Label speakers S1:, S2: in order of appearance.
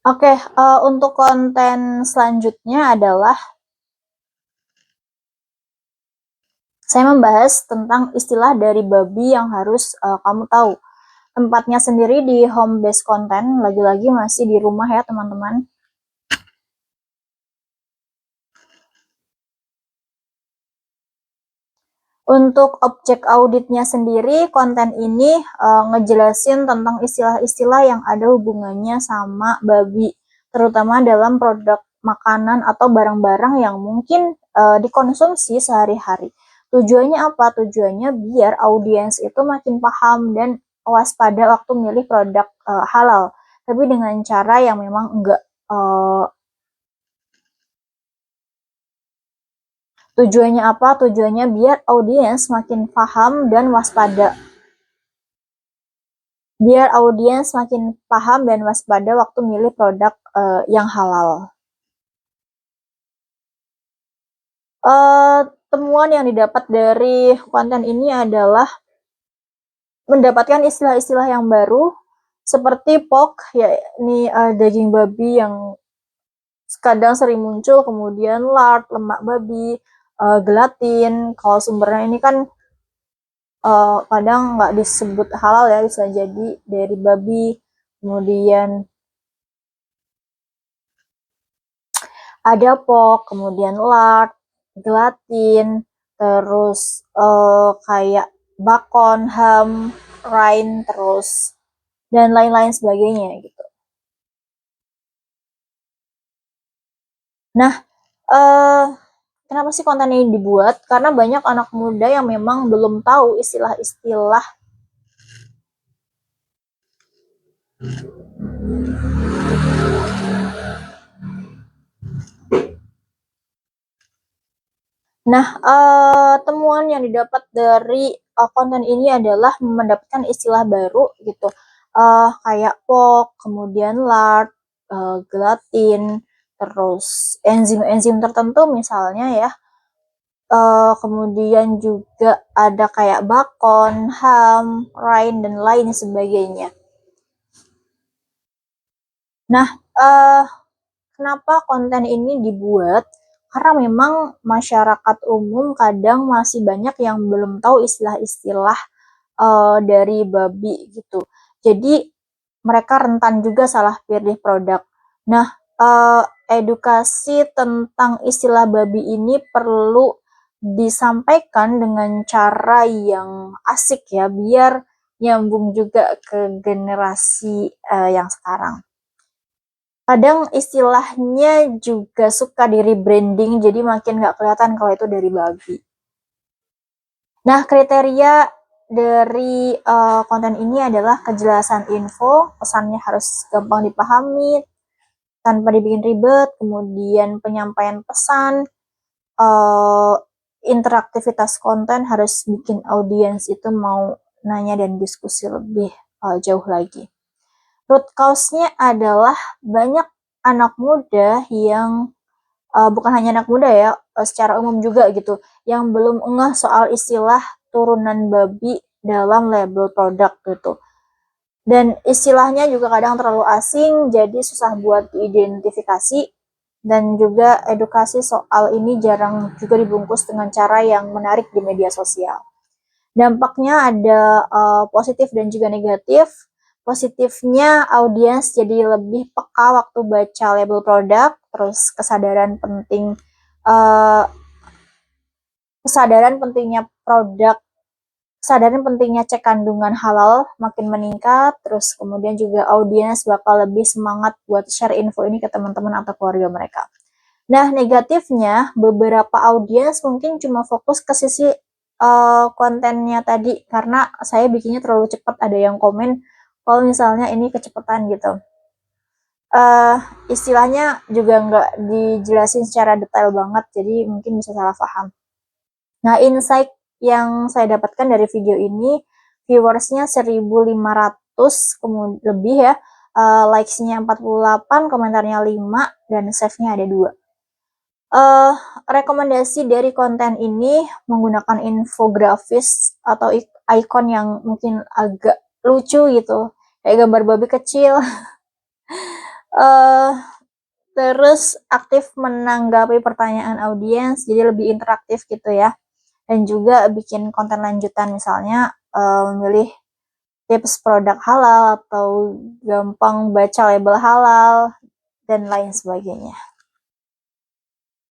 S1: Oke, untuk konten selanjutnya adalah saya membahas tentang istilah dari babi yang harus kamu tahu. Tempatnya sendiri di home base content, lagi-lagi masih di rumah ya teman-teman. Untuk objek auditnya sendiri, konten ini ngejelasin tentang istilah-istilah yang ada hubungannya sama babi, terutama dalam produk makanan atau barang-barang yang mungkin dikonsumsi sehari-hari. Tujuannya apa? Tujuannya biar audiens itu makin paham dan waspada waktu milih produk halal, tapi dengan cara yang memang enggak tujuannya apa? Tujuannya biar audiens makin paham dan waspada. Biar audiens makin paham dan waspada waktu milih produk yang halal. Temuan yang didapat dari konten ini adalah mendapatkan istilah-istilah yang baru seperti pork, ya ini daging babi yang kadang sering muncul, kemudian lard, lemak babi, gelatin. Kalau sumbernya ini kan kadang nggak disebut halal ya, bisa jadi dari babi, kemudian ada pork, kemudian lard, gelatin, terus kayak bacon, ham, rind, terus dan lain-lain sebagainya gitu. Nah, kenapa sih konten ini dibuat? Karena banyak anak muda yang memang belum tahu istilah-istilah Nah, temuan yang didapat dari konten ini adalah mendapatkan istilah baru gitu, kayak pork, kemudian lard, gelatin, terus enzim-enzim tertentu misalnya ya, kemudian juga ada kayak bacon, ham, rind, dan lain sebagainya. Nah, kenapa konten ini dibuat? Karena memang masyarakat umum kadang masih banyak yang belum tahu istilah-istilah dari babi gitu. Jadi mereka rentan juga salah pilih produk. Nah, edukasi tentang istilah babi ini perlu disampaikan dengan cara yang asik ya, biar nyambung juga ke generasi yang sekarang. Kadang istilahnya juga suka di rebranding, jadi makin nggak kelihatan kalau itu dari babi. Nah, kriteria dari konten ini adalah kejelasan info, pesannya harus gampang dipahami, tanpa dibikin ribet, kemudian penyampaian pesan, interaktivitas konten harus bikin audiens itu mau nanya dan diskusi lebih jauh lagi. Root cause-nya adalah banyak anak muda yang bukan hanya anak muda ya, secara umum juga gitu, yang belum ngeh soal istilah turunan babi dalam label produk gitu. Dan istilahnya juga kadang terlalu asing, jadi susah buat diidentifikasi, dan juga edukasi soal ini jarang juga dibungkus dengan cara yang menarik di media sosial. Dampaknya ada positif dan juga negatif. Positifnya audiens jadi lebih peka waktu baca label produk, terus uh, kesadaran pentingnya produk, kesadaran pentingnya cek kandungan halal makin meningkat, terus kemudian juga audiens bakal lebih semangat buat share info ini ke teman-teman atau keluarga mereka. Nah, negatifnya beberapa audiens mungkin cuma fokus ke sisi kontennya tadi, karena saya bikinnya terlalu cepat, ada yang komen kalau misalnya ini kecepatan gitu. Istilahnya juga nggak dijelasin secara detail banget, jadi mungkin bisa salah paham. Nah, insight yang saya dapatkan dari video ini, viewersnya 1.500 lebih ya, likes-nya 48, komentarnya 5, dan save-nya ada 2. Rekomendasi dari konten ini menggunakan infografis atau icon yang mungkin agak lucu gitu, kayak gambar babi kecil. uh, terus aktif menanggapi pertanyaan audiens, jadi lebih interaktif gitu ya. Dan juga bikin konten lanjutan, misalnya memilih tips produk halal atau gampang baca label halal dan lain sebagainya.